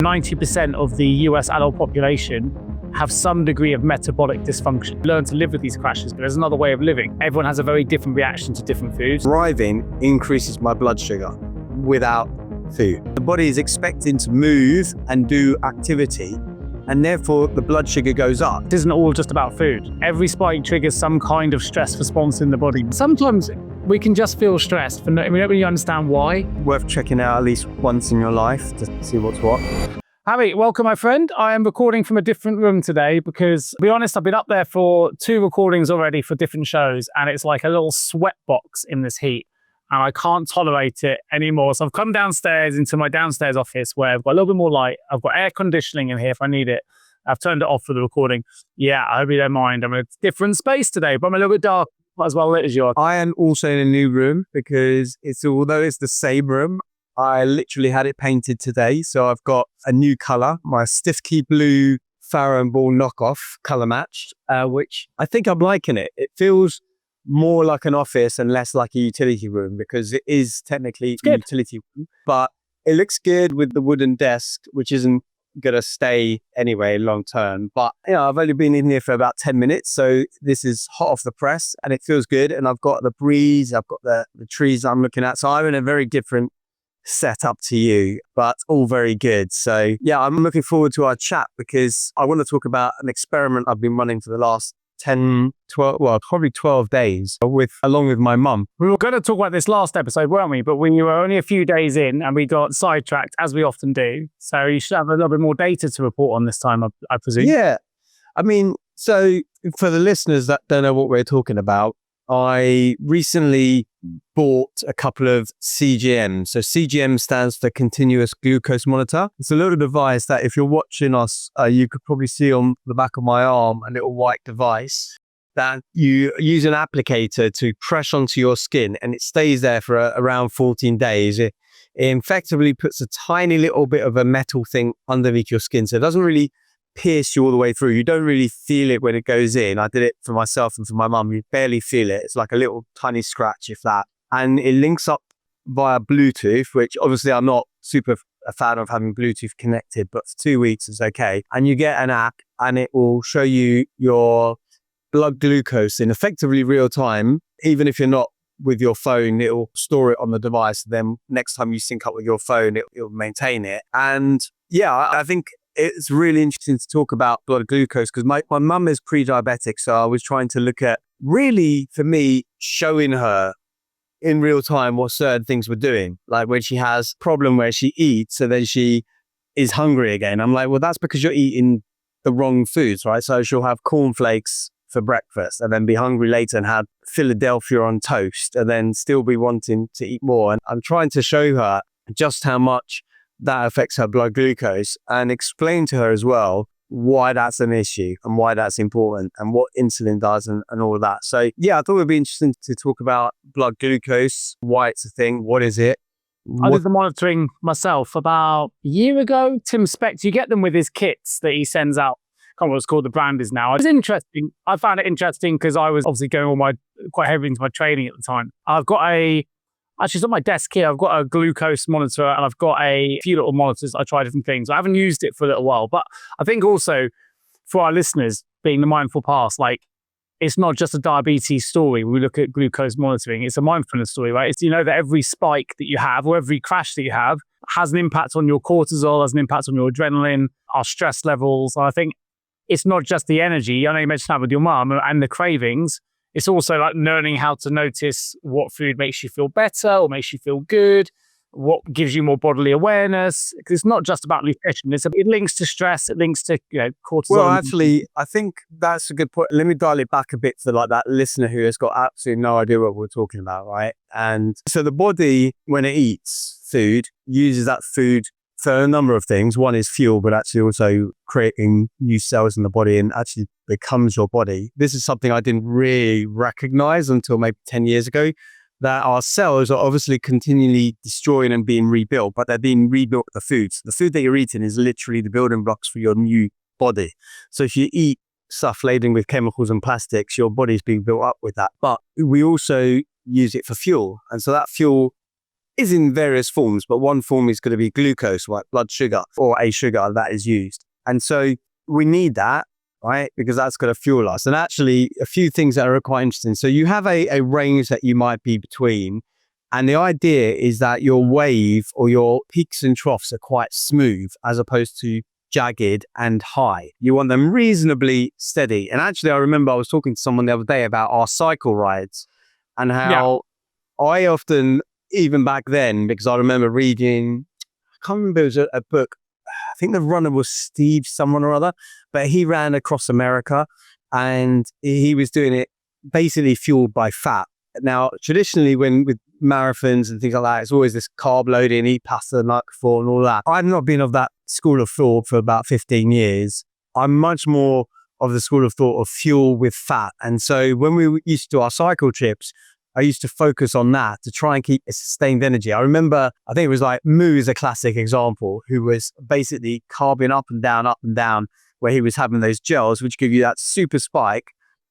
90% of the US adult population have some degree of metabolic dysfunction. Learn to live with these crashes, but there's another way of living. Everyone has a very different reaction to different foods. Driving increases my blood sugar without food. The body is expecting to move and do activity, and therefore the blood sugar goes up. It isn't all just about food. Every spike triggers some kind of stress response in the body. Sometimes we can just feel stressed, but we don't really understand why. Worth checking out at least once in your life to see what's what. Harry, welcome, my friend. I am recording from a different room today because, to be honest, I've been up there for 2 recordings already for different shows, and it's like a little sweat box in this heat, and I can't tolerate it anymore. So I've come downstairs into my downstairs office where I've got a little bit more light. I've got air conditioning in here if I need it. I've turned it off for the recording. Yeah, I hope you don't mind. I'm in a different space today, but I'm a little bit dark. Not as well lit as yours. I am also in a new room because although it's the same room, I literally had it painted today. So I've got a new color, my Stiff Key Blue Farrow & Ball knockoff color matched, which I think I'm liking it. It feels more like an office and less like a utility room because it is technically a utility room, but it looks good with the wooden desk, which isn't gonna stay anyway long term. But I've only been in here for about 10 minutes, so this is hot off the press and it feels good. And I've got the breeze, I've got the trees I'm looking at, so I'm in a very different setup to you, but all very good. So yeah, I'm looking forward to our chat because I want to talk about an experiment I've been running for the last 10, 12, well, probably 12 days along with my mum. We were going to talk about this last episode, weren't we? But we were only a few days in and we got sidetracked, as we often do. So you should have a little bit more data to report on this time, I presume. Yeah. I mean, so for the listeners that don't know what we're talking about, I recently bought a couple of CGMs. So CGM stands for continuous glucose monitor. It's a little device that if you're watching us, you could probably see on the back of my arm, a little white device that you use an applicator to press onto your skin and it stays there for around 14 days. It effectively puts a tiny little bit of a metal thing underneath your skin. So it doesn't really pierce you all the way through. You don't really feel it when it goes in. I did it for myself and for my mum. You barely feel it. It's like a little tiny scratch, if that. And it links up via Bluetooth, which obviously I'm not super a fan of having Bluetooth connected, but for 2 weeks it's okay. And you get an app and it will show you your blood glucose in effectively real time. Even if you're not with your phone, it'll store it on the device. Then next time you sync up with your phone, it'll maintain it. And yeah, I think it's really interesting to talk about blood glucose because my mum is pre-diabetic. So I was trying to look at really, for me, showing her in real time what certain things were doing. Like when she has a problem where she eats, so then she is hungry again. I'm like, well, that's because you're eating the wrong foods, right? So she'll have cornflakes for breakfast and then be hungry later and have Philadelphia on toast and then still be wanting to eat more. And I'm trying to show her just how much that affects her blood glucose and explain to her as well why that's an issue and why that's important and what insulin does and all of that. So yeah, I thought it would be interesting to talk about blood glucose, why it's a thing, what is it? I did the monitoring myself about a year ago. Tim Spector, you get them with his kits that he sends out. I can't remember what it's called, the brand is now. It's interesting. I found it interesting because I was obviously going quite heavily into my training at the time. Actually, it's on my desk here. I've got a glucose monitor and I've got a few little monitors. I try different things. I haven't used it for a little while, but I think also for our listeners, being the mindful past, like it's not just a diabetes story. We look at glucose monitoring. It's a mindfulness story, right? It's, that every spike that you have or every crash that you have has an impact on your cortisol, has an impact on your adrenaline, our stress levels. And I think it's not just the energy. I know you mentioned that with your mum and the cravings. It's also like learning how to notice what food makes you feel better or makes you feel good, what gives you more bodily awareness. Because it's not just about nutrition. It links to stress. It links to cortisol. Well, actually, I think that's a good point. Let me dial it back a bit for like that listener who has got absolutely no idea what we're talking about, right? And so the body, when it eats food, uses that food for a number of things. One is fuel, but actually also creating new cells in the body and actually becomes your body. This is something I didn't really recognize until maybe 10 years ago, that our cells are obviously continually destroying and being rebuilt, but they're being rebuilt with the foods. The food that you're eating is literally the building blocks for your new body. So if you eat stuff laden with chemicals and plastics, your body's being built up with that. But we also use it for fuel. And so that fuel is in various forms, but one form is going to be glucose, like blood sugar or a sugar that is used. And so we need that, right? Because that's going to fuel us. And actually a few things that are quite interesting. So you have a range that you might be between. And the idea is that your wave or your peaks and troughs are quite smooth as opposed to jagged and high. You want them reasonably steady. And actually, I remember I was talking to someone the other day about our cycle rides and how I often, even back then, because I remember reading, I can't remember, it was a book. I think the runner was Steve, someone or other, but he ran across America and he was doing it basically fueled by fat. Now, traditionally, when with marathons and things like that, it's always this carb loading, eat pasta the night before and all that. I've not been of that school of thought for about 15 years. I'm much more of the school of thought of fuel with fat. And so when we used to do our cycle trips, I used to focus on that to try and keep a sustained energy. I remember, I think it was like Moo is a classic example, who was basically carbing up and down, where he was having those gels, which give you that super spike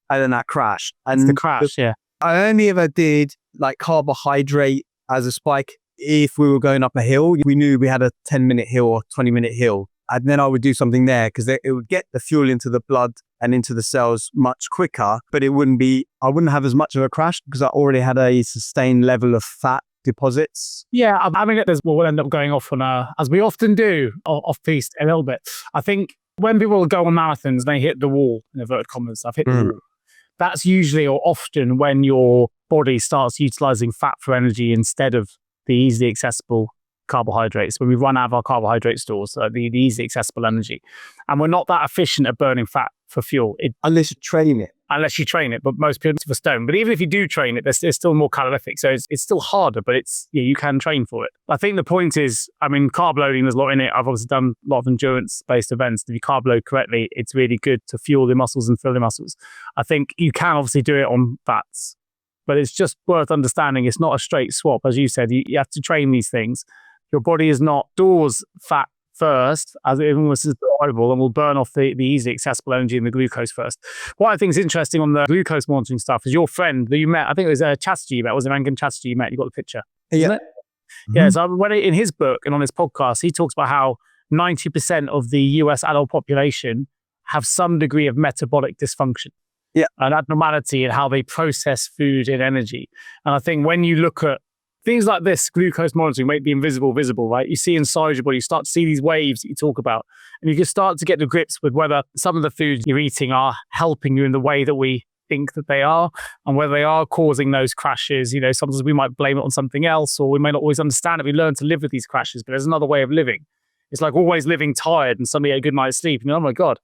and then that crash. And it's the crash, yeah. I only ever did like carbohydrate as a spike if we were going up a hill. We knew we had a 10-minute hill or 20-minute hill. And then I would do something there because it would get the fuel into the blood and into the cells much quicker, but I wouldn't have as much of a crash because I already had a sustained level of fat deposits. Yeah, I mean, we'll end up going off on as we often do, off-piste a little bit. I think when people go on marathons, they hit the wall, in inverted commas, I've hit the wall. That's usually or often when your body starts utilizing fat for energy instead of the easily accessible carbohydrates. When we run out of our carbohydrate stores, the easily accessible energy. And we're not that efficient at burning fat for fuel. Unless you train it. Unless you train it, but most people don't. But even if you do train it, it's still more calorific. So it's still harder, but you can train for it. I think the point is, I mean, carb loading, there's a lot in it. I've obviously done a lot of endurance-based events. If you carb load correctly, it's really good to fuel the muscles and fill the muscles. I think you can obviously do it on fats, but it's just worth understanding it's not a straight swap. As you said, you have to train these things. Your body is not stores fat first, as it almost is desirable, and will burn off the easy accessible energy and the glucose first. What I think is interesting on the glucose monitoring stuff is your friend that you met, I think it was Chastity you met, was it Rangan Chastity you met? You got the picture. Yeah. Yeah, so when in his book and on his podcast, he talks about how 90% of the US adult population have some degree of metabolic dysfunction. Yeah. An abnormality in how they process food and energy. And I think when you look at things like this, glucose monitoring might be visible, right? You see inside your body, you start to see these waves that you talk about, and you can start to get to grips with whether some of the foods you're eating are helping you in the way that we think that they are, and whether they are causing those crashes. You know, sometimes we might blame it on something else, or we may not always understand it. We learn to live with these crashes, but there's another way of living. It's like always living tired and suddenly a good night's sleep. You know, oh my God,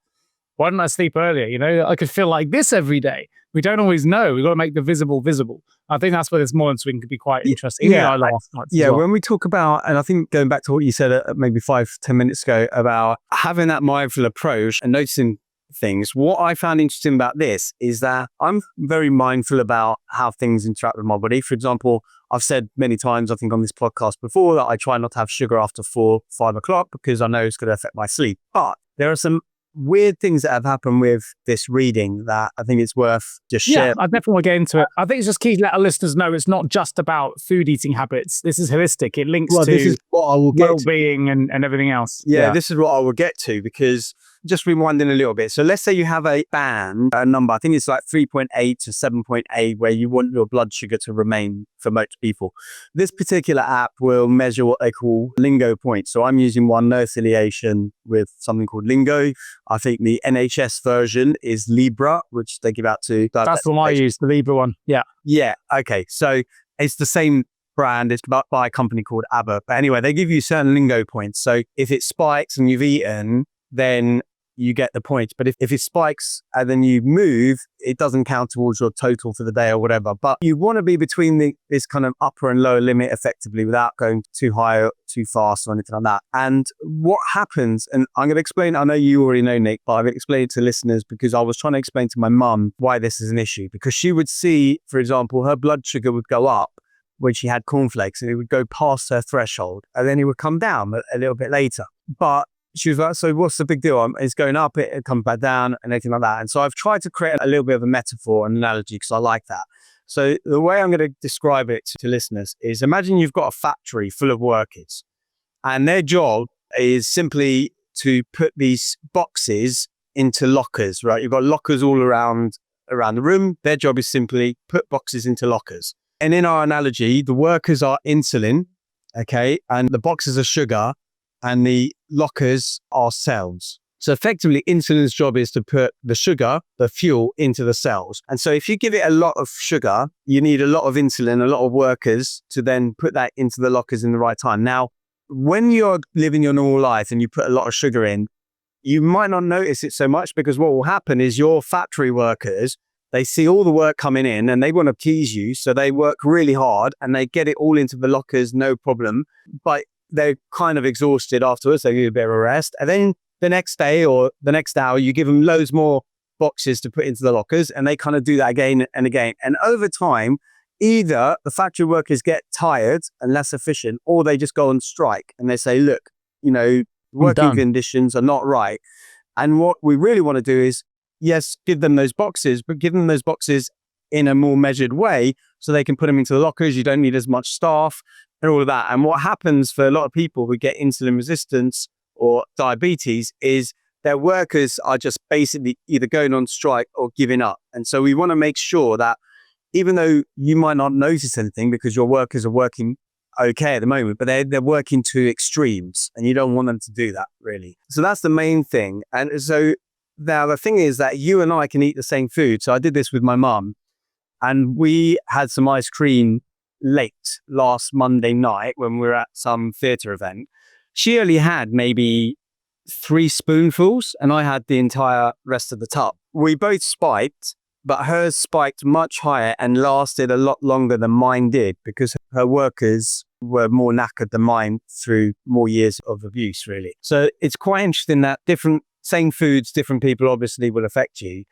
why didn't I sleep earlier? You know, I could feel like this every day. We don't always know. We've got to make the visible visible. I think that's where this monitoring could be quite interesting. Yeah, when we talk about, and I think going back to what you said maybe 5-10 minutes ago about having that mindful approach and noticing things, what I found interesting about this is that I'm very mindful about how things interact with my body. For example, I've said many times, I think on this podcast before, that I try not to have sugar after 4-5 o'clock because I know it's going to affect my sleep. But there are some weird things that have happened with this reading that I think it's worth just sharing. Yeah, I definitely want to get into it. I think it's just key to let our listeners know it's not just about food eating habits. This is holistic. It links to this is what I will get well-being and everything else. Yeah, this is what I will get to, because just rewinding a little bit. So let's say you have a band, a number, I think it's like 3.8 to 7.8, where you want your blood sugar to remain for most people. This particular app will measure what they call lingo points. So I'm using one, no affiliation with something called Lingo. I think the NHS version is Libra, which they give out to. That's the one I use, the Libra one. Yeah. Yeah. Okay. So it's the same brand. It's by a company called ABBA. But anyway, they give you certain lingo points. So if it spikes and you've eaten, then you get the points. But if it spikes and then you move, it doesn't count towards your total for the day or whatever. But you want to be between this kind of upper and lower limit effectively without going too high or too fast or anything like that. And what happens, and I'm going to explain, I know you already know, Nick, but I've explained it to listeners because I was trying to explain to my mum why this is an issue. Because she would see, for example, her blood sugar would go up when she had cornflakes and it would go past her threshold and then it would come down a little bit later. But she was like, so what's the big deal? It's going up, it comes back down and everything like that. And so I've tried to create a little bit of a metaphor and analogy because I like that. So the way I'm going to describe it to listeners is imagine you've got a factory full of workers and their job is simply to put these boxes into lockers, right? You've got lockers all around the room. Their job is simply put boxes into lockers. And in our analogy, the workers are insulin, okay? And the boxes are sugar and the lockers are cells. So effectively, insulin's job is to put the sugar, the fuel, into the cells. And so if you give it a lot of sugar, you need a lot of insulin, a lot of workers to then put that into the lockers in the right time. Now, when you're living your normal life and you put a lot of sugar in, you might not notice it so much because what will happen is your factory workers, they see all the work coming in and they want to please you. So they work really hard and they get it all into the lockers, no problem. But they're kind of exhausted afterwards. They need a bit of a rest. And then the next day or the next hour, you give them loads more boxes to put into the lockers and they kind of do that again and again. And over time, either the factory workers get tired and less efficient or they just go on strike and they say, look, working conditions are not right. And what we really want to do is, yes, give them those boxes, but give them those boxes in a more measured way so they can put them into the lockers. You don't need as much staff and all of that. And what happens for a lot of people who get insulin resistance or diabetes is their workers are just basically either going on strike or giving up. And so we want to make sure that even though you might not notice anything because your workers are working okay at the moment, but they're working to extremes and you don't want them to do that really. So that's the main thing. And so now the thing is that you and I can eat the same food. So I did this with my mum and we had some ice cream late last Monday night when we were at some theatre event. She only had maybe 3 spoonfuls and I had the entire rest of the tub. We both spiked, but hers spiked much higher and lasted a lot longer than mine did because her workers were more knackered than mine through more years of abuse, really. So it's quite interesting that same foods, different people obviously will affect you.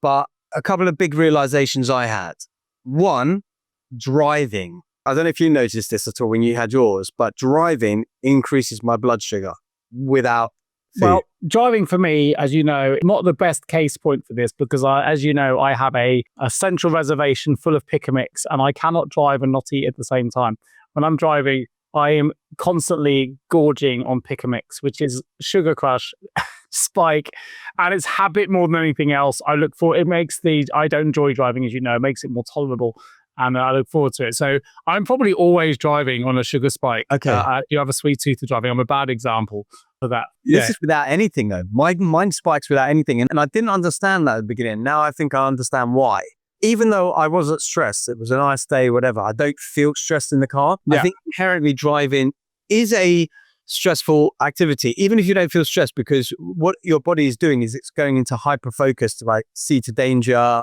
But a couple of big realizations I had. One, driving. I don't know if you noticed this at all when you had yours, but driving increases my blood sugar without food. Well, driving for me, as you know, not the best case point for this because as you know, I have a central reservation full of pick and mix and I cannot drive and not eat at the same time. When I'm driving, I am constantly gorging on pick and mix, which is sugar crush, spike, and it's habit more than anything else. I don't enjoy driving, as you know, it makes it more tolerable. And I look forward to it. So I'm probably always driving on a sugar spike. Okay. You have a sweet tooth to driving. I'm a bad example of that. This is without anything though. Mine spikes without anything. And I didn't understand that at the beginning. Now I think I understand why. Even though I wasn't stressed, it was a nice day, whatever. I don't feel stressed in the car. Yeah. I think inherently driving is a stressful activity, even if you don't feel stressed, because what your body is doing is it's going into hyper focus to like see to danger,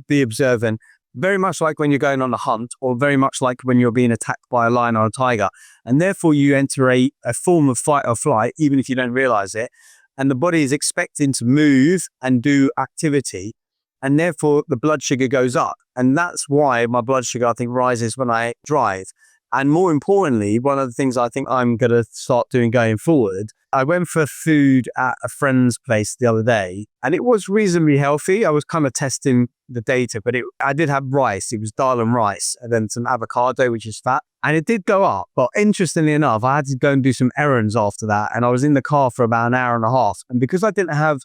be observant. Very much like when you're going on a hunt or very much like when you're being attacked by a lion or a tiger. And therefore you enter a form of fight or flight, even if you don't realize it. And the body is expecting to move and do activity. And therefore the blood sugar goes up. And that's why my blood sugar, I think, rises when I drive. And more importantly, one of the things I think I'm going to start doing going forward, I went for food at a friend's place the other day and it was reasonably healthy. I was kind of testing the data, but I did have rice. It was dal and rice and then some avocado, which is fat. And it did go up. But interestingly enough, I had to go and do some errands after that. And I was in the car for about an hour and a half. And because I didn't have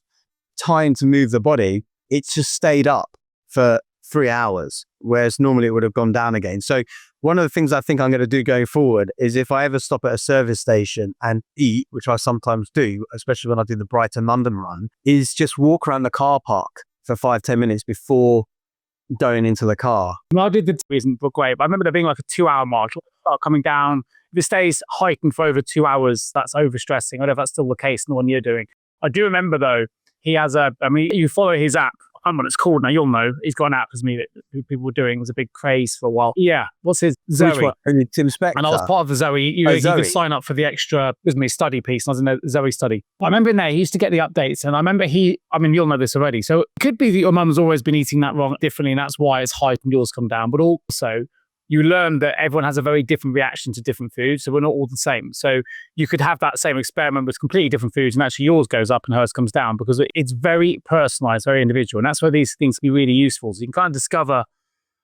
time to move the body, it just stayed up for 3 hours, whereas normally it would have gone down again. So one of the things I think I'm going to do going forward is if I ever stop at a service station and eat, which I sometimes do, especially when I do the Brighton London run, is just walk around the car park for 5-10 minutes before going into the car. I did the reason for great, but I remember there being like a 2-hour mark. Start coming down. If it stays hiking for over 2 hours, that's overstressing. I don't know if that's still the case in the one you're doing. I do remember though, he has you follow his app. I don't know what it's called now, you'll know. He's got an app with me that people were doing. It was a big craze for a while. Yeah. What's his? Zoe. Which one? Tim Spector. And I was part of the Zoe. You could sign up for the extra, study piece. And I was in the Zoe study. But I remember in there, he used to get the updates. And I remember you'll know this already. So it could be that your mum's always been eating that wrong differently. And that's why it's high and yours come down. But also, you learn that everyone has a very different reaction to different foods. So we're not all the same. So you could have that same experiment with completely different foods and actually yours goes up and hers comes down because it's very personalized, very individual. And that's where these things can be really useful. So you can kind of discover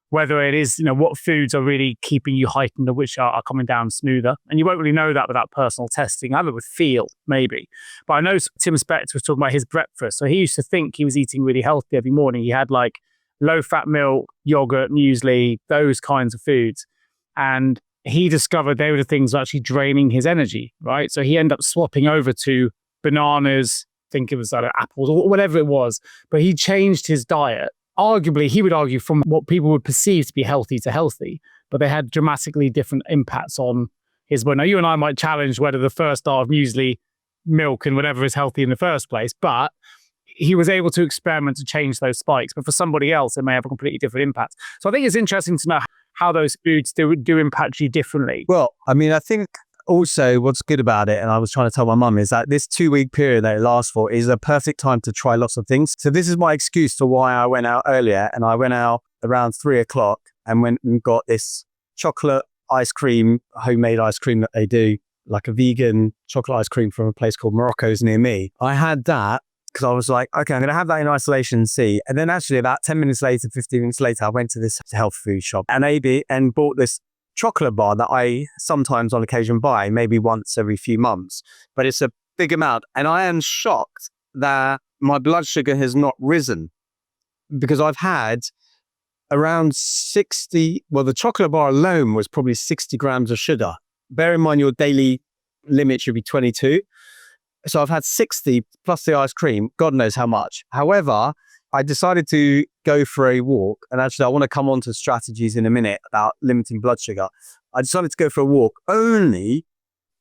whether it is, what foods are really keeping you heightened and which are coming down smoother. And you won't really know that without personal testing, either with feel, maybe. But I know Tim Spector was talking about his breakfast. So he used to think he was eating really healthy every morning. He had like low-fat milk, yogurt, muesli, those kinds of foods. And he discovered they were the things actually draining his energy, right? So he ended up swapping over to bananas, I think it was apples or whatever it was. But he changed his diet. Arguably, he would argue from what people would perceive to be healthy to healthy, but they had dramatically different impacts on his body. Now, you and I might challenge whether the first star of muesli, milk, and whatever is healthy in the first place, but he was able to experiment to change those spikes. But for somebody else, it may have a completely different impact. So I think it's interesting to know how those foods do impact you differently. Well, I mean, I think also what's good about it, and I was trying to tell my mum, is that this 2-week period that it lasts for is a perfect time to try lots of things. So this is my excuse to why I went out earlier, and I went out around 3:00 and went and got this chocolate ice cream, homemade ice cream that they do, like a vegan chocolate ice cream from a place called Morocco's near me. I had that because I was like, okay, I'm going to have that in isolation and see. And then actually about 10 minutes later, 15 minutes later, I went to this health food shop and bought this chocolate bar that I sometimes on occasion buy, maybe once every few months, but it's a big amount. And I am shocked that my blood sugar has not risen because I've had around 60, well, the chocolate bar alone was probably 60 grams of sugar. Bear in mind your daily limit should be 22. So I've had 60 plus the ice cream, God knows how much. However, I decided to go for a walk, and actually I want to come on to strategies in a minute about limiting blood sugar. I decided to go for a walk, only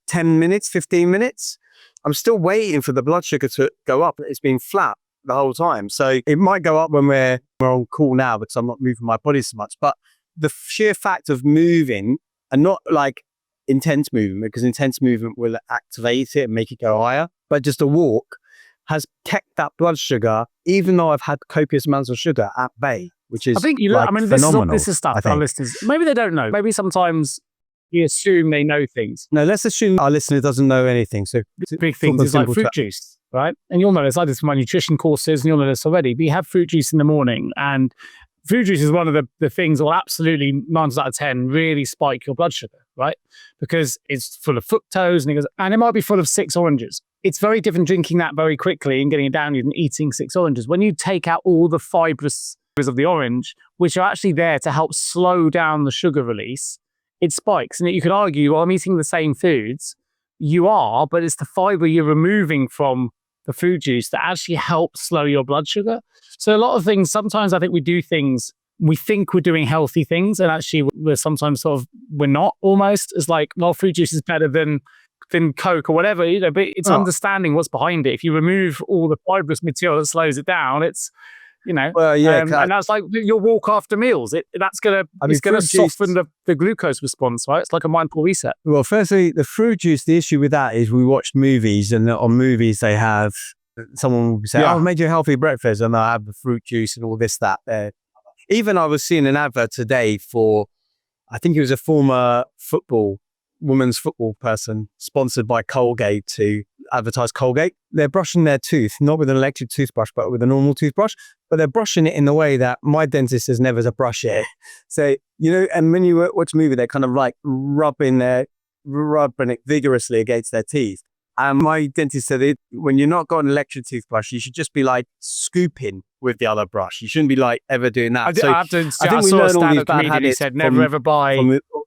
10 minutes, 15 minutes. I'm still waiting for the blood sugar to go up. It's been flat the whole time. So it might go up when we're on call now because I'm not moving my body so much. But the sheer fact of moving, and not like intense movement, because intense movement will activate it and make it go higher, but just a walk has kept that blood sugar, even though I've had copious amounts of sugar, at bay, which is, I think phenomenal. This is stuff our listeners, maybe they don't know. Maybe sometimes you assume they know things. No, let's assume our listener doesn't know anything. So big things is like fruit juice, right? And you'll know this. I did for my nutrition courses, and you'll know this already. But you have fruit juice in the morning, and fruit juice is one of the things that will absolutely 9 out of 10 really spike your blood sugar, right? Because it's full of fructose, and it might be full of 6 oranges. It's very different drinking that very quickly and getting it down than eating 6 oranges. When you take out all the fibrous of the orange, which are actually there to help slow down the sugar release, it spikes. And you could argue, well, I'm eating the same foods. You are, but it's the fiber you're removing from the fruit juice that actually helps slow your blood sugar. So a lot of things, sometimes I think we do things, we think we're doing healthy things, and actually we're sometimes we're not almost. It's like, well, fruit juice is better than Coke or whatever, but it's understanding what's behind it. If you remove all the fibrous material that slows it down, it's, well, yeah, and that's like your walk after meals. It's going to soften the glucose response, right? It's like a mindful reset. Well, firstly, the fruit juice, the issue with that is we watched movies, and on movies they have, someone will say, I've made you a healthy breakfast, and they'll have the fruit juice and all this, that. Even I was seeing an advert today for, I think it was a former women's football person sponsored by Colgate to advertise Colgate. They're brushing their tooth, not with an electric toothbrush, but with a normal toothbrush. But they're brushing it in the way that my dentist says never to brush it. So, and when you watch a movie, they're kind of like rubbing it vigorously against their teeth. And my dentist said when you're not got an electric toothbrush, you should just be like scooping with the other brush. You shouldn't be like ever doing that. I saw a stand-up comedian who said never ever buy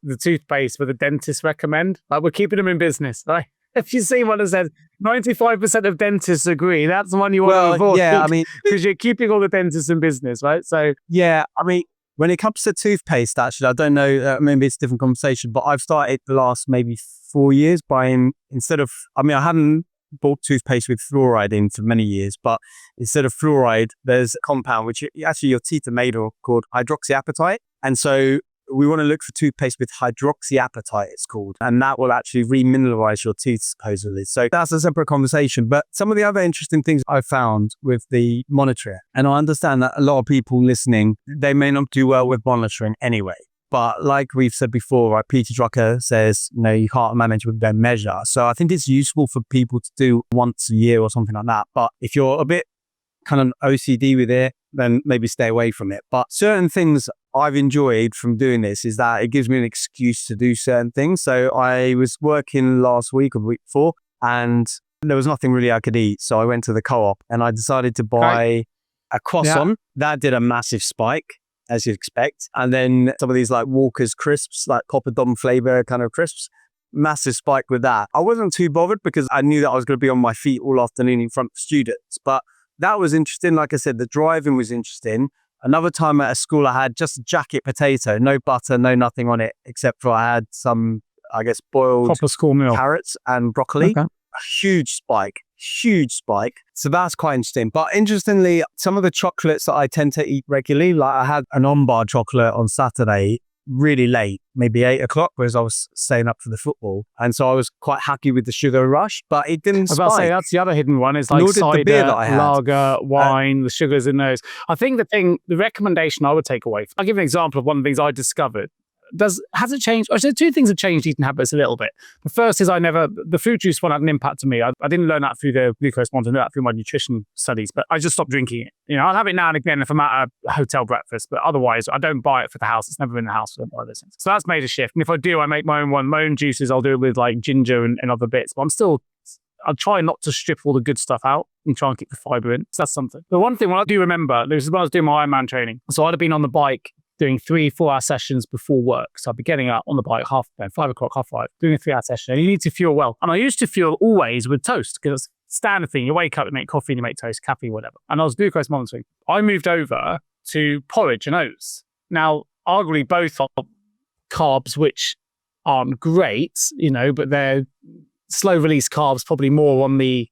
the toothpaste with a dentist recommend. Like, we're keeping them in business, right? If you see what it says, 95% of dentists agree. That's the one you want to avoid. Yeah, I mean, because you're keeping all the dentists in business, right? So yeah, I mean, when it comes to toothpaste, actually, I don't know, maybe it's a different conversation, but I've started the last maybe 4 years buying, I haven't bought toothpaste with fluoride in for many years, but instead of fluoride, there's a compound which actually your teeth are made of called hydroxyapatite. And so we want to look for toothpaste with hydroxyapatite, it's called, and that will actually remineralize your teeth, supposedly. So that's a separate conversation. But some of the other interesting things I found with the monitoring, and I understand that a lot of people listening, they may not do well with monitoring anyway. But like we've said before, right, Peter Drucker says, you can't manage with their measure. So I think it's useful for people to do once a year or something like that. But if you're a bit kind of OCD with it, then maybe stay away from it. But certain things I've enjoyed from doing this is that it gives me an excuse to do certain things. So I was working last week or the week before, and there was nothing really I could eat. So I went to the co-op and I decided to buy a croissant. That did a massive spike, as you'd expect. And then some of these like Walker's crisps, like Poppadom flavor kind of crisps, massive spike with that. I wasn't too bothered because I knew that I was going to be on my feet all afternoon in front of students. But that was interesting. Like I said, the driving was interesting. Another time at a school, I had just a jacket potato, no butter, no nothing on it, except for I had some, I guess, boiled Proper school meal. carrots and broccoli. Okay. A huge spike. So that's quite interesting. But interestingly, some of the chocolates that I tend to eat regularly, like I had an on-bar chocolate on Saturday, really late, maybe 8 o'clock, whereas I was staying up for the football. And so I was quite happy with the sugar rush, but it didn't spike. I was about to say, that's the other hidden one, is like Nor did the cider, beer that I had. lager, wine, the sugars in those. I think the recommendation I would take away, I'll give an example of one of the things I discovered. Has it changed? Or so two things have changed eating habits a little bit. The first is the fruit juice one had an impact on me. I didn't learn that through the glucose monitor, I learned that through my nutrition studies, but I just stopped drinking it. You know, I'll have it now and again if I'm at a hotel breakfast, but otherwise I don't buy it for the house. It's never in the house, so I don't buy those things. So that's made a shift. And if I do, I make my own juices. I'll do it with like ginger and other bits, but I'll try not to strip all the good stuff out and try and keep the fiber in. So that's something. The one thing, when I do remember, this is when I was doing my Ironman training. So I'd have been on the bike doing 3-4 hour sessions before work. So I'd be getting out on the bike 5 o'clock, 5:30, doing a 3 hour session. And you need to fuel well. And I used to fuel always with toast because it's a standard thing. You wake up, you make coffee, and you make toast, caffeine, whatever. And I was glucose monitoring. I moved over to porridge and oats. Now, arguably both are carbs, which aren't great, you know, but they're slow release carbs, probably more on the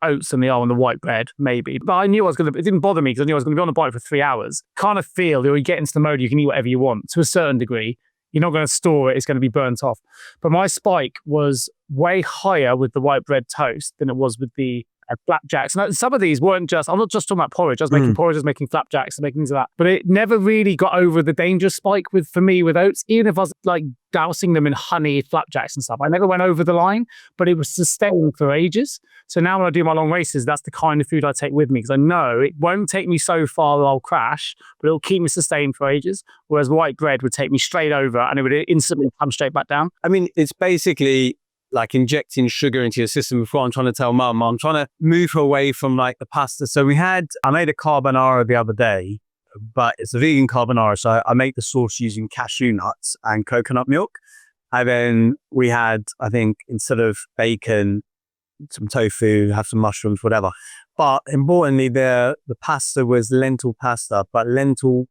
oats than they are on the white bread, maybe. But I knew it didn't bother me because I knew I was going to be on the bike for 3 hours. Kind of feel that you get into the mode, you can eat whatever you want to a certain degree. You're not going to store it, it's going to be burnt off. But my spike was way higher with the white bread toast than it was with the flapjacks. And some of these weren't just, I'm not just talking about porridge. I was making porridge, I was making flapjacks, and making things like that. But it never really got over the dangerous spike for me with oats, even if I was like dousing them in honey, flapjacks and stuff. I never went over the line, but it was sustained for ages. So now when I do my long races, that's the kind of food I take with me because I know it won't take me so far that I'll crash, but it'll keep me sustained for ages. Whereas white bread would take me straight over and it would instantly come straight back down. I mean, it's basically like injecting sugar into your system. Before I'm trying to tell mum, I'm trying to move her away from like the pasta. So I made a carbonara the other day, but it's a vegan carbonara. So I make the sauce using cashew nuts and coconut milk. And then we had, I think, instead of bacon, some tofu, have some mushrooms, whatever. But importantly, the pasta was lentil pasta, but lentil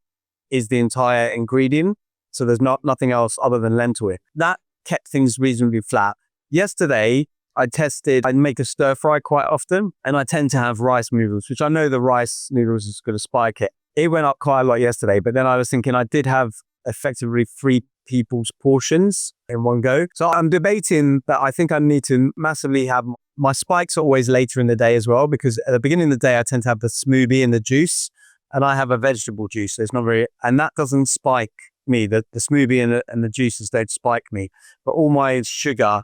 is the entire ingredient. So there's nothing else other than lentil. That kept things reasonably flat. Yesterday, I make a stir fry quite often, and I tend to have rice noodles, which I know the rice noodles is going to spike it. It went up quite a lot yesterday, but then I was thinking I did have effectively 3 people's portions in one go. So I'm debating that I think I need to massively have, my spikes are always later in the day as well, because at the beginning of the day, I tend to have the smoothie and the juice, and I have a vegetable juice. So it's not very, and that doesn't spike me. The smoothie and the juices don't spike me, but all my sugar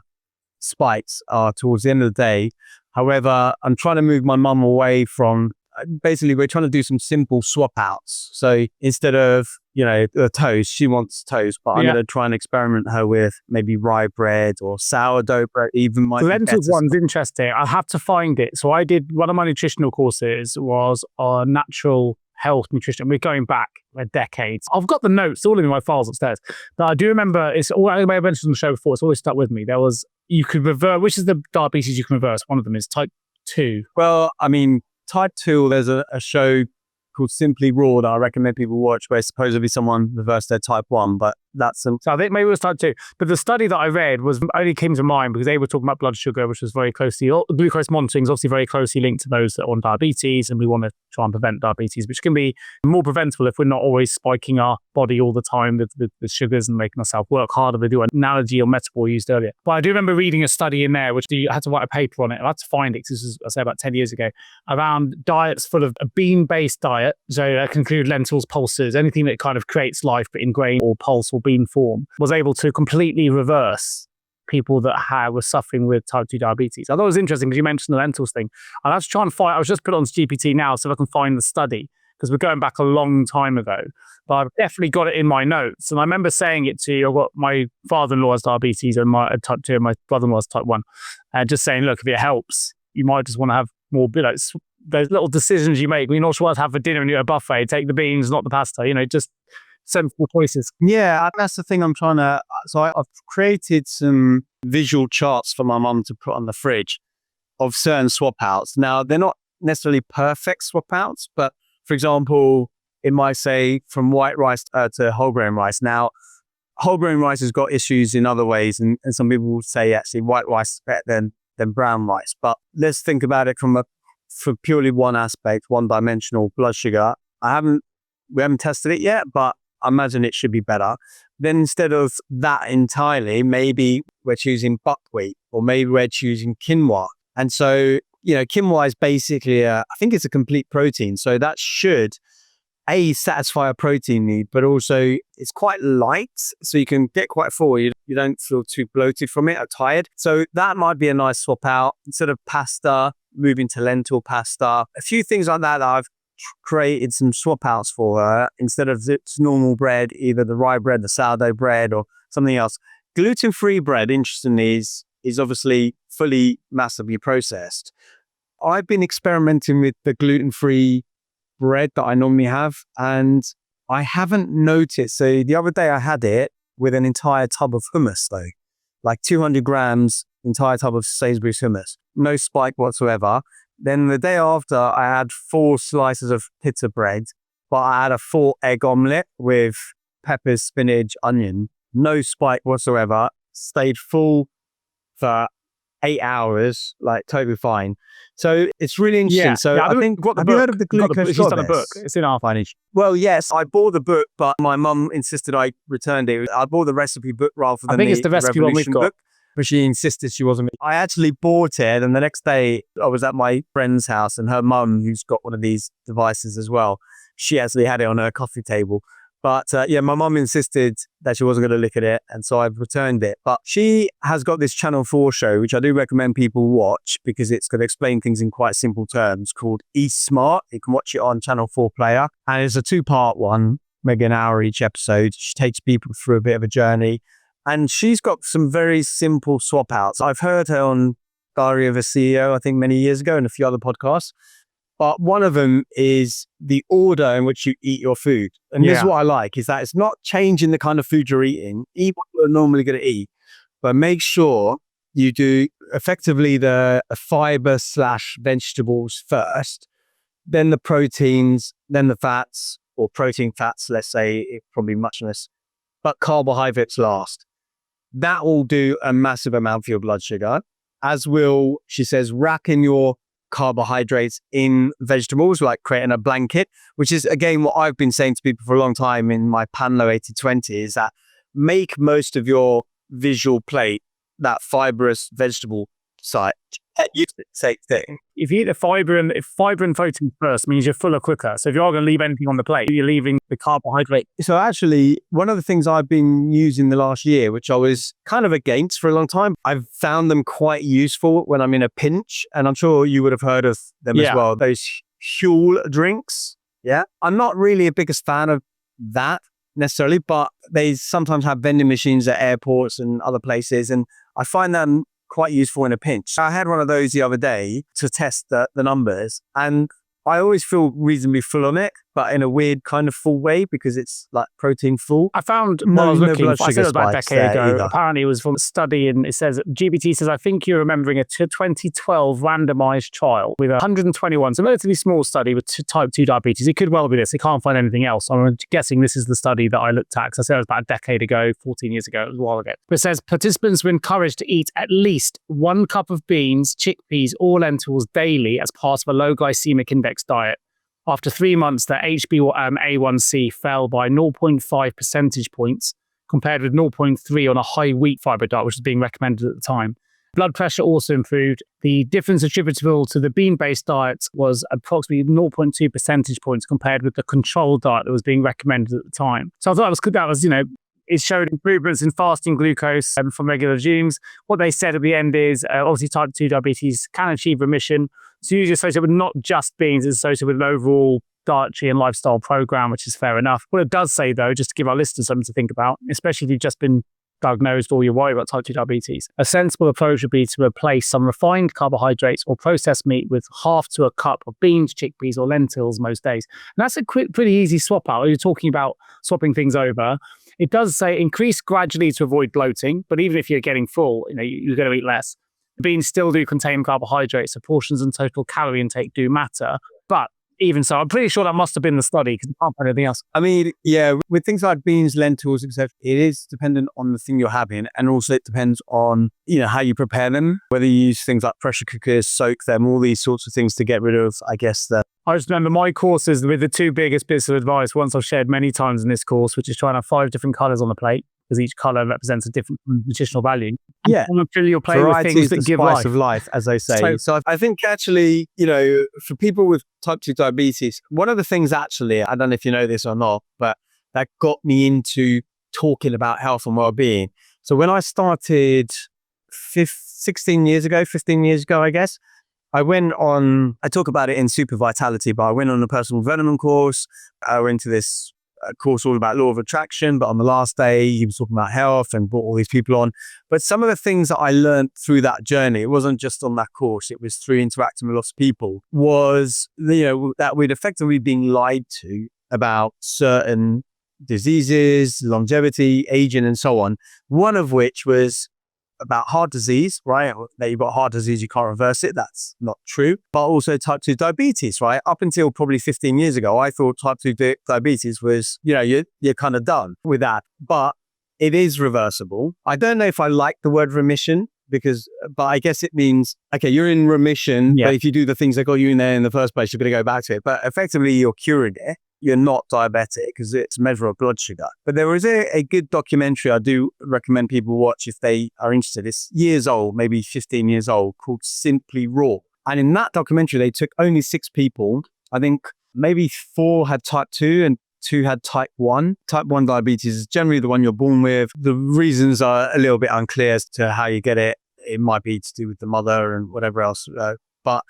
spikes are towards the end of the day. However, I'm trying to move my mum away from, basically we're trying to do some simple swap outs. So instead of, the toast, she wants toast, but I'm going to try and experiment her with maybe rye bread or sourdough bread, even my lentils one's interesting. I'll have to find it. So I did, one of my nutritional courses was on natural health nutrition. We're going back decades. I've got the notes all in my files upstairs. But I do remember, it's all I mentioned on the show before, it's always stuck with me. There was, you could reverse, which is the diabetes you can reverse. One of them is type 2. Well, I mean, type 2, there's a show called Simply Raw that I recommend people watch, where supposedly someone reversed their type 1, but that's so I think maybe it was type 2. But the study that I read only came to mind because they were talking about blood sugar, which was very closely, glucose monitoring is obviously very closely linked to those that are on diabetes, and we want to try and prevent diabetes, which can be more preventable if we're not always spiking our body all the time with sugars and making ourselves work harder. They do an analogy or metaphor used earlier. But I do remember reading a study in there, which I had to write a paper on it. I had to find it because this was, I say, about 10 years ago, around diets full of a bean-based diet. So that can include lentils, pulses, anything that kind of creates life, but in grain or pulse or bean form, was able to completely reverse people that were suffering with type 2 diabetes. I thought it was interesting because you mentioned the lentils thing. And I was trying to find, I was just put it on GPT now so if I can find the study, because we're going back a long time ago. But I've definitely got it in my notes. And I remember saying it to you. I've got my father-in-law has diabetes and my type 2 and my brother-in-law has type 1. And just saying, look, if it helps, you might just want to have more, those little decisions you make. You're not sure what to have for dinner and you're at a buffet. Take the beans, not the pasta. Just sensible choices. Yeah, that's the thing I'm trying to... So I've created some visual charts for my mum to put on the fridge of certain swap outs. Now, they're not necessarily perfect swap outs, but for example, it might say from white rice to whole grain rice. Now, whole grain rice has got issues in other ways, and some people will say actually white rice is better than brown rice. But let's think about it from purely one aspect, one-dimensional blood sugar. We haven't tested it yet, but I imagine it should be better. Then instead of that entirely, maybe we're choosing buckwheat or maybe we're choosing quinoa. And so, quinoa is basically, I think it's a complete protein. So that should, satisfy a protein need, but also it's quite light. So you can get quite full. You don't feel too bloated from it or tired. So that might be a nice swap out. Instead of pasta, moving to lentil pasta. A few things like that I've created some swap outs for her. Instead of its normal bread, either the rye bread, the sourdough bread, or something else. Gluten-free bread, interestingly, is obviously fully massively processed. I've been experimenting with the gluten-free bread that I normally have, and I haven't noticed. So the other day I had it with an entire tub of hummus, though, like 200 grams, entire tub of Sainsbury's hummus, no spike whatsoever. Then the day after, I had 4 slices of pita bread, but I had a 4 egg omelette with peppers, spinach, onion, no spike whatsoever, stayed full for 8 hours, like totally fine. So it's really interesting. I think, have you heard of the glucose? She's done a book. It's in our financial. Well, yes, I bought the book, but my mum insisted I returned it. I bought the recipe book rather than it's the recipe one we've got. Book. But she insisted she wasn't. I actually bought it, and the next day I was at my friend's house, and her mum, who's got one of these devices as well, she actually had it on her coffee table. But my mum insisted that she wasn't going to look at it, and so I've returned it. But she has got this Channel 4 show, which I do recommend people watch because it's going to explain things in quite simple terms, called Eat Smart. You can watch it on Channel 4 Player, and it's a 2-part one, maybe an hour each episode. She takes people through a bit of a journey. And she's got some very simple swap outs. I've heard her on Diary of a CEO, I think many years ago, and a few other podcasts. But one of them is the order in which you eat your food. And this is what I like, is that it's not changing the kind of food you're eating. Eat what you're normally going to eat, but make sure you do effectively the fiber / vegetables first, then the proteins, then the fats, or protein fats, let's say, probably much less, but carbohydrates last. That will do a massive amount for your blood sugar, as will, she says, wrap in your carbohydrates in vegetables, like creating a blanket, which is, again, what I've been saying to people for a long time in my Panlo 80/20, is that make most of your visual plate that fibrous vegetable side. You say thing. If you eat the fiber and protein first, means you're fuller quicker. So if you are going to leave anything on the plate, you're leaving the carbohydrate. So actually, one of the things I've been using the last year, which I was kind of against for a long time, I've found them quite useful when I'm in a pinch. And I'm sure you would have heard of them as well. Those Huel drinks. Yeah. I'm not really a biggest fan of that necessarily, but they sometimes have vending machines at airports and other places. And I find them quite useful in a pinch. I had one of those the other day to test the numbers, and I always feel reasonably full on it, but in a weird kind of full way because it's like protein full. I found while I was looking, I said it was about a decade ago. Apparently, it was from a study, and it says GPT says, I think you're remembering a 2012 randomized trial with 121. It's a relatively small study with type 2 diabetes. It could well be this. They can't find anything else. I'm guessing this is the study that I looked at because I said it was about a decade ago, 14 years ago. It was a while ago. But it says participants were encouraged to eat at least 1 cup of beans, chickpeas, or lentils daily as part of a low glycemic index diet. After 3 months, their HbA1c fell by 0.5 percentage points compared with 0.3 on a high wheat fiber diet, which was being recommended at the time. Blood pressure also improved. The difference attributable to the bean-based diet was approximately 0.2 percentage points compared with the control diet that was being recommended at the time. So I thought that was good. That was, It showed improvements in fasting glucose from regular regimes. What they said at the end is, obviously type 2 diabetes can achieve remission. It's usually associated with not just beans, it's associated with an overall dietary and lifestyle program, which is fair enough. What it does say, though, just to give our listeners something to think about, especially if you've just been diagnosed or you're worried about type 2 diabetes, a sensible approach would be to replace some refined carbohydrates or processed meat with half to a cup of beans, chickpeas, or lentils most days. And that's a pretty easy swap out. You're talking about swapping things over. It does say increase gradually to avoid bloating, but even if you're getting full, you're going to eat less. Beans still do contain carbohydrates, so portions and total calorie intake do matter. But even so, I'm pretty sure that must have been the study because I can't find anything else. I mean, yeah, with things like beans, lentils, etc., it is dependent on the thing you're having, and also it depends on how you prepare them. Whether you use things like pressure cookers, soak them, all these sorts of things to get rid of, I guess, the. I just remember my courses with the two biggest bits of advice. Once I've shared many times in this course, which is trying to have 5 different colours on the plate, because each colour represents a different nutritional value. Yeah. And fill your plate with things that give life. Of life, as they say. So I think actually, for people with type 2 diabetes, one of the things actually, I don't know if you know this or not, but that got me into talking about health and well-being. So when I started 15 years ago, I guess, I talk about it in Super Vitality, but I went on a personal development course. I went to this course all about law of attraction, but on the last day he was talking about health and brought all these people on. But some of the things that I learned through that journey, it wasn't just on that course, it was through interacting with lots of people, was that we'd effectively been lied to about certain diseases, longevity, aging, and so on. One of which was about heart disease, right? That you've got heart disease, you can't reverse it. That's not true. But also type 2 diabetes, right? Up until probably 15 years ago, I thought type 2 diabetes was, you're kind of done with that. But it is reversible. I don't know if I like the word remission but I guess it means, okay, you're in remission, but if you do the things that got you in there in the first place, you're going to go back to it. But effectively, you're curing it. You're not diabetic because it's a measure of blood sugar. But there was a good documentary I do recommend people watch if they are interested. It's years old, maybe 15 years old, called Simply Raw. And in that documentary, they took only 6 people. I think maybe 4 had type 2 and 2 had type 1. Type 1 diabetes is generally the one you're born with. The reasons are a little bit unclear as to how you get it. It might be to do with the mother and whatever else. But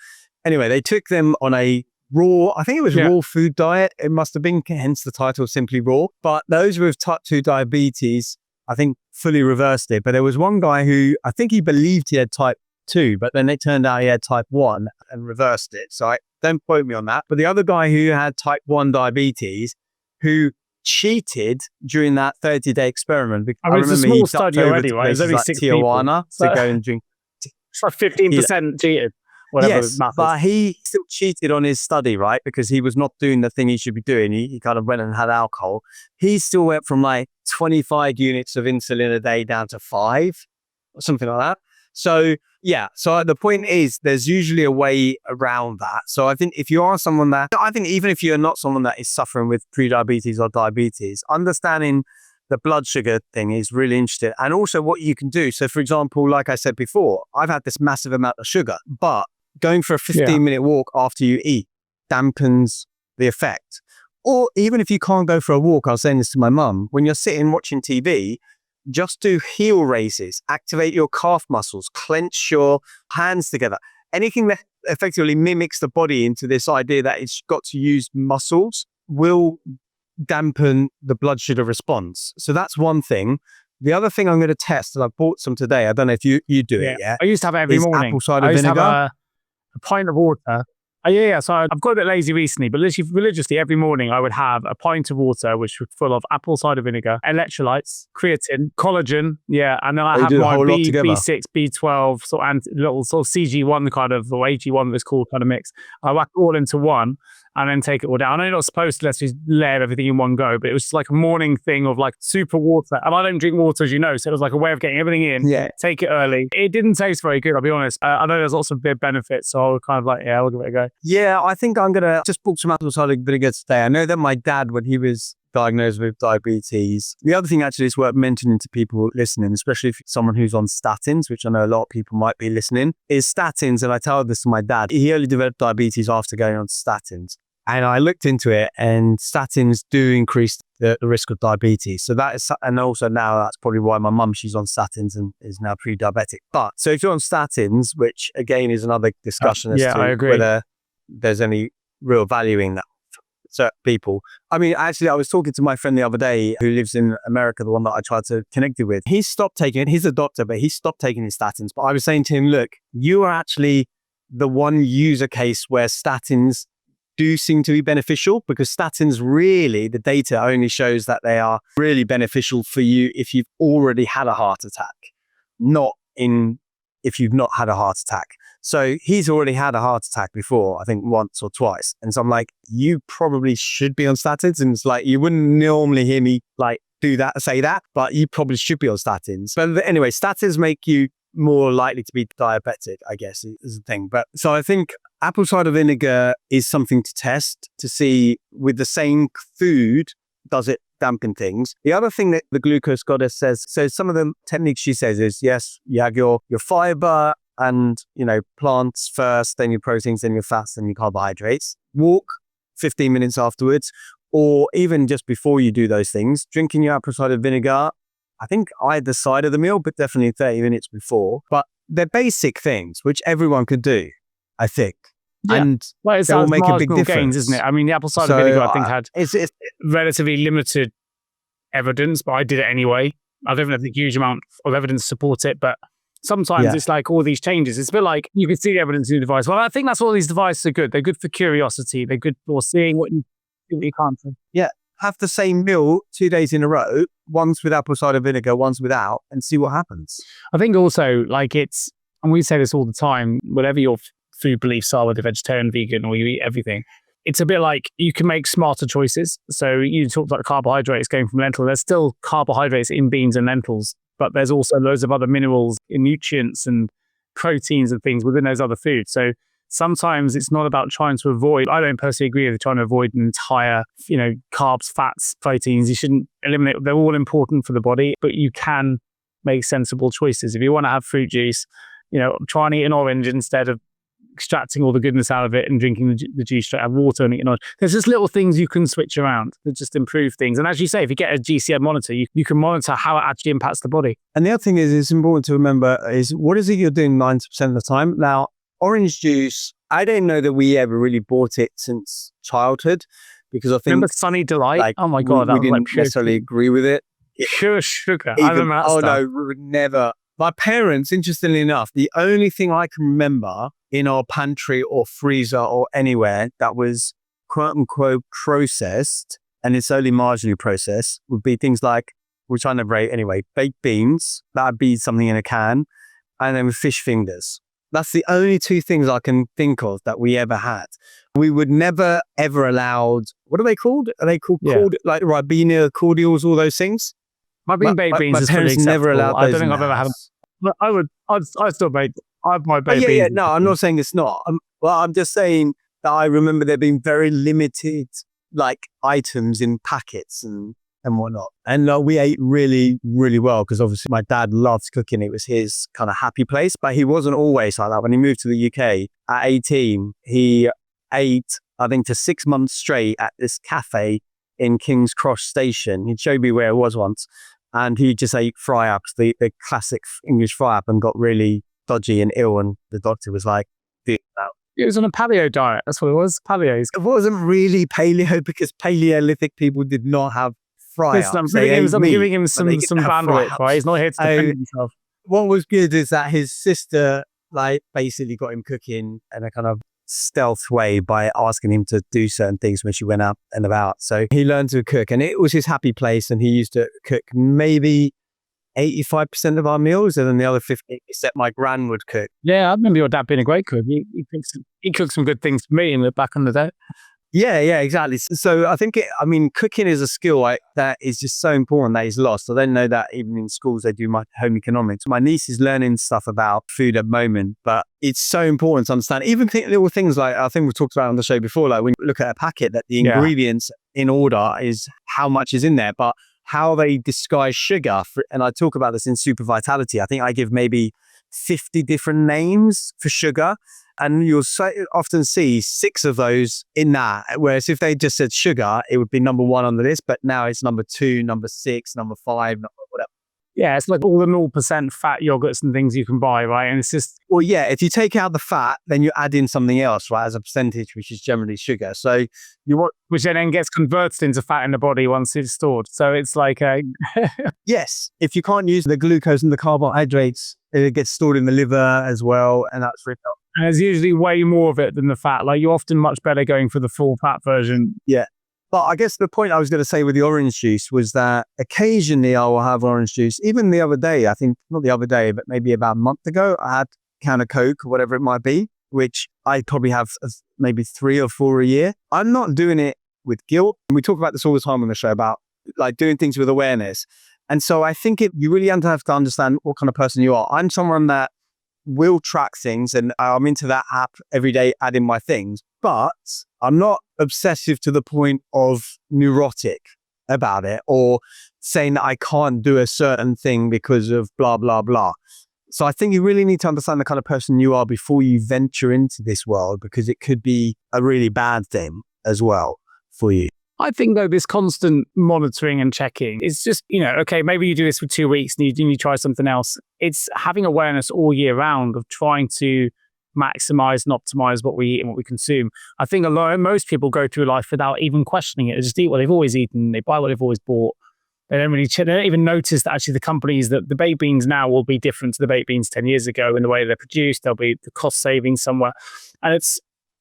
anyway, they took them on a raw food diet. It must have been, hence the title Simply Raw. But those with type 2 diabetes, I think fully reversed it. But there was one guy who, I think he believed he had type 2, but then it turned out he had type 1 and reversed it. So don't quote me on that. But the other guy who had type 1 diabetes, who cheated during that 30-day experiment. I remember it's a small study already, right? There's only 6 Tijuana people. To go and drink. It's like 15% cheated. Yes, but he still cheated on his study, right? Because he was not doing the thing he should be doing. He kind of went and had alcohol. He still went from like 25 units of insulin a day down to 5 or something like that. So the point is there's usually a way around that. So I think if you are someone even if you're not someone that is suffering with pre-diabetes or diabetes, understanding the blood sugar thing is really interesting. And also what you can do. So for example, like I said before, I've had this massive amount of sugar, but going for a 15-minute walk after you eat dampens the effect. Or even if you can't go for a walk, I was saying this to my mum, when you're sitting watching TV, just do heel raises, activate your calf muscles, clench your hands together. Anything that effectively mimics the body into this idea that it's got to use muscles will dampen the blood sugar response. So that's one thing. The other thing I'm going to test, and I bought some today, I don't know if you do it yet. I used to have it every morning. Apple cider vinegar. A pint of water. So I've got a bit lazy recently, but literally religiously every morning I would have a pint of water, which was full of apple cider vinegar, electrolytes, creatine, collagen, and then I have my B6, B12, and little sort of CG1 kind of, or AG1 that's called kind of mix. I whack it all into one and then take it all down. I know you're not supposed to just layer everything in one go, but it was just like a morning thing of like super water. And I don't drink water, as you know, so it was like a way of getting everything in, take it early. It didn't taste very good, I'll be honest. I know there's lots of big benefits, so I was kind of like, I'll give it a go. Yeah, I think I'm going to just book some apple cider vinegar today. I know that my dad, when he was diagnosed with diabetes, the other thing actually is worth mentioning to people listening, especially if someone who's on statins, which I know a lot of people might be listening, is statins. And I told this to my dad, he only developed diabetes after going on statins. And I looked into it, and statins do increase the risk of diabetes. So that is, and also now that's probably why my mum, she's on statins and is now pre-diabetic. But so if you're on statins, which again is another discussion as I to agree. whether there's any real value in that for certain people. I mean, actually, I was talking to my friend the other day who lives in America, the one that I tried to connect it with. He stopped taking it. He's a doctor, but he stopped taking his statins. But I was saying to him, look, you are actually the one user case where statins do seem to be beneficial, because statins really, the data only shows that they are really beneficial for you if you've already had a heart attack, not in if you've not had a heart attack. So he's already had a heart attack before, I think once or twice. And so I'm like, you probably should be on statins. And it's like, you wouldn't normally hear me like do that, say that, but you probably should be on statins. But anyway, statins make you more likely to be diabetic, I guess, is the thing. But so I think apple cider vinegar is something to test to see with the same food, does it dampen things? The other thing that the glucose goddess says, so some of the techniques she says is, yes, you have your fiber and, plants first, then your proteins, then your fats, then your carbohydrates. Walk 15 minutes afterwards, or even just before you do those things, drinking your apple cider vinegar, I think either side of the meal, but definitely 30 minutes before. But they're basic things, which everyone could do, I think. Yeah. And it will make a big difference, gains, isn't it? I mean, the apple cider vinegar, I think, had it's relatively limited evidence, but I did it anyway. I don't have a huge amount of evidence to support it, but sometimes it's like all these changes. It's a bit like you can see the evidence in the device. Well, I think that's why all these devices are good. They're good for curiosity. They're good for seeing what you can't see. Yeah. Have the same meal 2 days in a row, once with apple cider vinegar, once without, and see what happens. I think also, and we say this all the time, whatever your food beliefs are, whether vegetarian, vegan, or you eat everything, it's a bit like you can make smarter choices. So you talked about carbohydrates going from lentil. There's still carbohydrates in beans and lentils, but there's also loads of other minerals and nutrients and proteins and things within those other foods. So sometimes it's not about trying to avoid, I don't personally agree with trying to avoid an entire, carbs, fats, proteins. You shouldn't eliminate, they're all important for the body, but you can make sensible choices. If you want to have fruit juice, try and eat an orange instead of extracting all the goodness out of it and drinking the juice straight out of water and eating orange. There's just little things you can switch around that just improve things. And as you say, if you get a GCM monitor, you can monitor how it actually impacts the body. And the other thing is, it's important to remember is, what is it you're doing 90% of the time? Now, orange juice, I don't know that we ever really bought it since childhood, because I think... Remember Sunny Delight? Oh my God. We didn't necessarily agree with it. Pure sugar. I remember that stuff. No, we would never. My parents, interestingly enough, the only thing I can remember in our pantry or freezer or anywhere that was quote unquote processed, and it's only marginally processed, would be things like, which I never ate anyway, baked beans, that'd be something in a can, and then fish fingers. That's the only two things I can think of that we ever had. We would never, ever allowed, what are they called? Are they called like Ribena cordials, all those things? Baked beans my is parents fully never allowed those. I don't think I've ever had them. But I still bake. I have my baked beans. Yeah. No, I'm not saying it's not. I'm just saying that I remember there being very limited items in packets and whatnot. And we ate really, really well, because obviously my dad loved cooking. It was his kind of happy place, but he wasn't always like that. When he moved to the UK at 18, he ate, I think, for 6 months straight at this cafe in King's Cross Station. He showed me where it was once. And he just ate fry-ups, the classic English fry-up, and got really dodgy and ill. And the doctor was like, "Dude, no." It was on a paleo diet. That's what it was. Paleos. It wasn't really paleo, because Paleolithic people did not have fry-ups. I'm giving him some bandwidth, right? He's not here to defend himself. What was good is that his sister basically got him cooking in a kind of stealth way by asking him to do certain things when she went out and about. So he learned to cook, and it was his happy place, and he used to cook maybe 85% of our meals, and then the other 50% my gran would cook. Yeah, I remember your dad being a great cook. He cooked some good things for me back in the day. Yeah, exactly. So I think, cooking is a skill that is just so important that is lost. I don't know that even in schools they do my home economics. My niece is learning stuff about food at the moment, but it's so important to understand. Even little things like, I think we've talked about on the show before, like when you look at a packet, that the ingredients in order is how much is in there, but how they disguise sugar. And I talk about this in Super Vitality. I think I give maybe 50 different names for sugar. And you'll often see 6 of those in that. Whereas if they just said sugar, it would be number 1 on the list. But now it's number 2, number 6, number 5, whatever. Yeah, it's like all the 0% fat yogurts and things you can buy, right? And it's just... Well, yeah, if you take out the fat, then you add in something else, right, as a percentage, which is generally sugar. So you want... Which then gets converted into fat in the body once it's stored. So it's like a... Yes, if you can't use the glucose and the carbohydrates, it gets stored in the liver as well, and that's ripped up. And there's usually way more of it than the fat. Like, you're often much better going for the full fat version. Yeah. But I guess the point I was going to say with the orange juice was that occasionally I will have orange juice. Even the other day, I think, not the other day, but maybe about a month ago, I had a can of Coke or whatever it might be, which I probably have maybe 3 or 4 a year. I'm not doing it with guilt. And we talk about this all the time on the show about like doing things with awareness. And so I think you really have to understand what kind of person you are. I'm someone that will track things and I'm into that app every day, adding my things, but I'm not obsessive to the point of neurotic about it or saying that I can't do a certain thing because of blah, blah, blah. So I think you really need to understand the kind of person you are before you venture into this world, because it could be a really bad thing as well for you. I think, though, this constant monitoring and checking, it's just, okay, maybe you do this for 2 weeks and you try something else. It's having awareness all year round of trying to maximize and optimize what we eat and what we consume. I think most people go through life without even questioning it. They just eat what they've always eaten. They buy what they've always bought. They don't even notice that actually the companies, that the baked beans now will be different to the baked beans 10 years ago in the way they're produced. There'll be the cost savings somewhere. And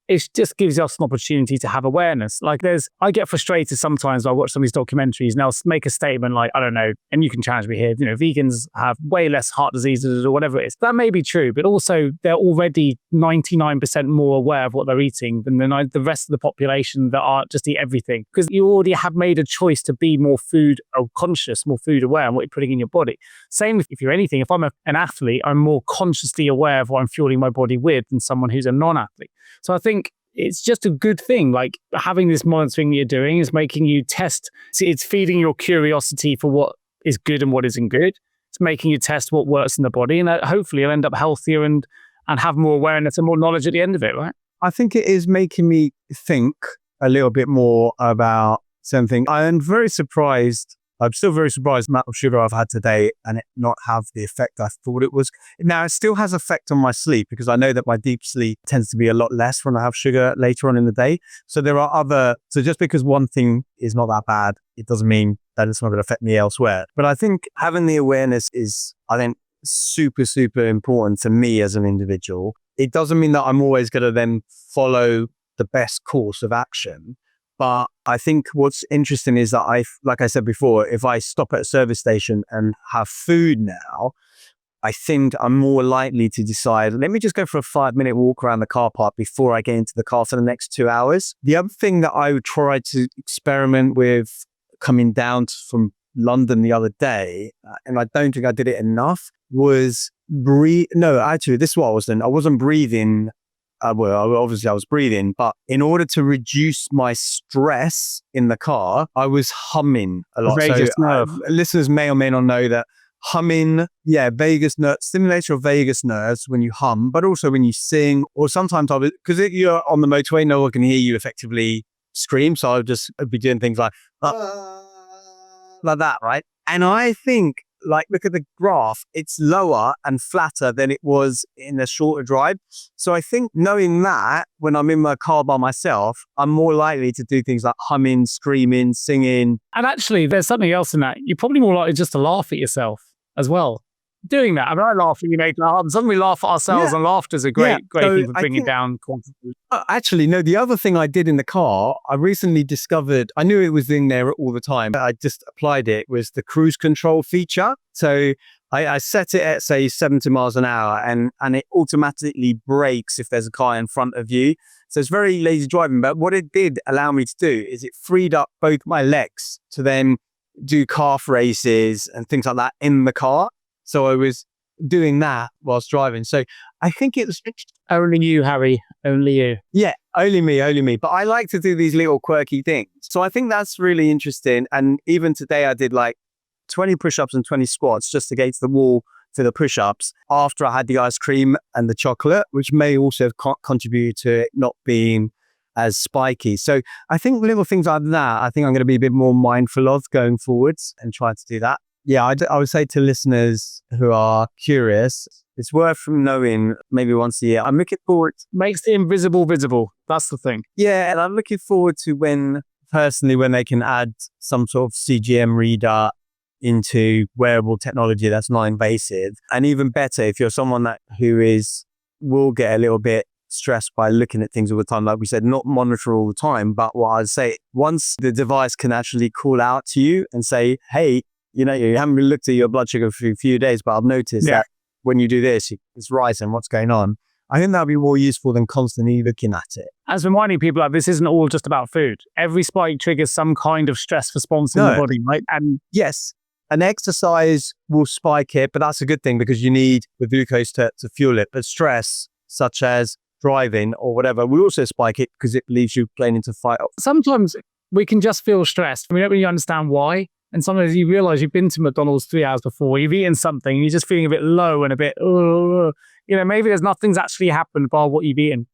it just gives us an opportunity to have awareness. Like I get frustrated sometimes when I watch some of these documentaries and they'll make a statement like, I don't know, and you can challenge me here, vegans have way less heart diseases or whatever it is. That may be true, but also they're already 99% more aware of what they're eating than the rest of the population that are just eat everything. Because you already have made a choice to be more food conscious, more food aware and what you're putting in your body. Same if you're anything. If I'm an athlete, I'm more consciously aware of what I'm fueling my body with than someone who's a non-athlete. So I think it's just a good thing. Like having this monitoring that you're doing is making you test. It's feeding your curiosity for what is good and what isn't good. It's making you test what works in the body, and hopefully you'll end up healthier and have more awareness and more knowledge at the end of it, right? I think it is making me think a little bit more about something. I am very surprised. I'm still very surprised the amount of sugar I've had today and it not have the effect I thought it was. Now, it still has effect on my sleep because I know that my deep sleep tends to be a lot less when I have sugar later on in the day. So so just because one thing is not that bad, it doesn't mean that it's not going to affect me elsewhere. But I think having the awareness is, super, super important to me as an individual. It doesn't mean that I'm always going to then follow the best course of action. But I think what's interesting is that like I said before, if I stop at a service station and have food now, I think I'm more likely to decide, let me just go for a 5-minute walk around the car park before I get into the car for the next 2 hours. The other thing that I would try to experiment with coming down from London the other day, and I don't think I did it enough, was breathe. No, actually, this is what I was doing. I wasn't breathing. Obviously I was breathing, but in order to reduce my stress in the car, I was humming a lot. Vagus nerve. Listeners may or may not know that humming, vagus nerve, stimulator of vagus nerves when you hum, but also when you sing, or sometimes because you're on the motorway, no one can hear you effectively scream. So I'd be doing things like that, right? And I think, look at the graph, it's lower and flatter than it was in a shorter drive. So I think knowing that when I'm in my car by myself, I'm more likely to do things like humming, screaming, singing. And actually, there's something else in that. You're probably more likely just to laugh at yourself as well. Doing that. I laugh at you, mate. Suddenly we laugh at ourselves, and laughter is a great thing for bringing down confidence. Actually, no, the other thing I did in the car, I recently discovered, I knew it was in there all the time, but I just applied it, was the cruise control feature. So I set it at, say, 70 miles an hour, and it automatically brakes if there's a car in front of you. So it's very lazy driving. But what it did allow me to do is it freed up both my legs to then do calf races and things like that in the car. So I was doing that whilst driving. So I think it was... Only you, Harry. Only you. Yeah, only me. But I like to do these little quirky things. So I think that's really interesting. And even today I did 20 push-ups and 20 squats just to get to the wall for the push-ups after I had the ice cream and the chocolate, which may also have contributed to it not being as spiky. So I think little things like that, I think I'm going to be a bit more mindful of going forwards and try to do that. Yeah, I would say to listeners who are curious, it's worth knowing maybe once a year. I'm looking forward. Makes the invisible visible. That's the thing. Yeah, and I'm looking forward to when they can add some sort of CGM reader into wearable technology that's non-invasive. And even better, if you're someone will get a little bit stressed by looking at things all the time, like we said, not monitor all the time. But what I'd say, once the device can actually call out to you and say, hey, you haven't really looked at your blood sugar for a few days, but I've noticed that when you do this, it's rising. What's going on? I think that'll be more useful than constantly looking at it. As reminding people that this isn't all just about food. Every spike triggers some kind of stress response in the body, right? And yes, an exercise will spike it, but that's a good thing because you need the glucose to fuel it. But stress, such as driving or whatever, will also spike it because it leaves you playing into fight. Sometimes we can just feel stressed. We don't really understand why. And sometimes you realize you've been to McDonald's 3 hours before, you've eaten something, and you're just feeling a bit low and a bit, maybe there's nothing's actually happened by what you've eaten,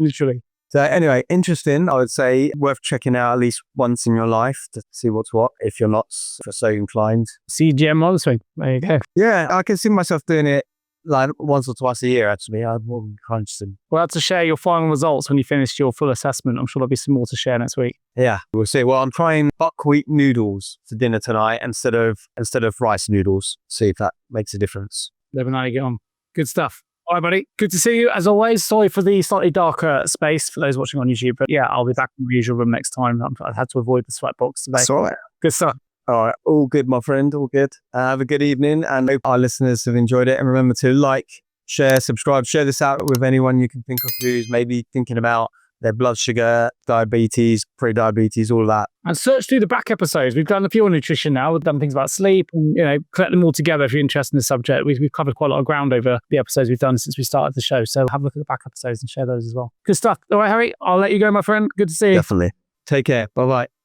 literally. So anyway, interesting. I would say worth checking out at least once in your life to see what's what, if you're so inclined. CGM monitoring. There you go. Yeah, I can see myself doing it like once or twice a year, actually. I'm more interested. We'll have to share your final results when you finish your full assessment. I'm sure there'll be some more to share next week. Yeah, we'll see. Well, I'm trying buckwheat noodles for dinner tonight instead of rice noodles. See if that makes a difference. Let me know how you get on. Good stuff. All right, buddy. Good to see you. As always, sorry for the slightly darker space for those watching on YouTube. But yeah, I'll be back in the usual room next time. I've had to avoid the sweatbox today. That's all right. Good stuff. All right. All good, my friend. All good. Have a good evening. And hope our listeners have enjoyed it. And remember to like, share, subscribe, share this out with anyone you can think of who's maybe thinking about their blood sugar, diabetes, pre-diabetes, all of that. And search through the back episodes. We've done a few on nutrition now. We've done things about sleep and, collect them all together if you're interested in the subject. We've covered quite a lot of ground over the episodes we've done since we started the show. So have a look at the back episodes and share those as well. Good stuff. All right, Harry, I'll let you go, my friend. Good to see you. Definitely. Take care. Bye-bye.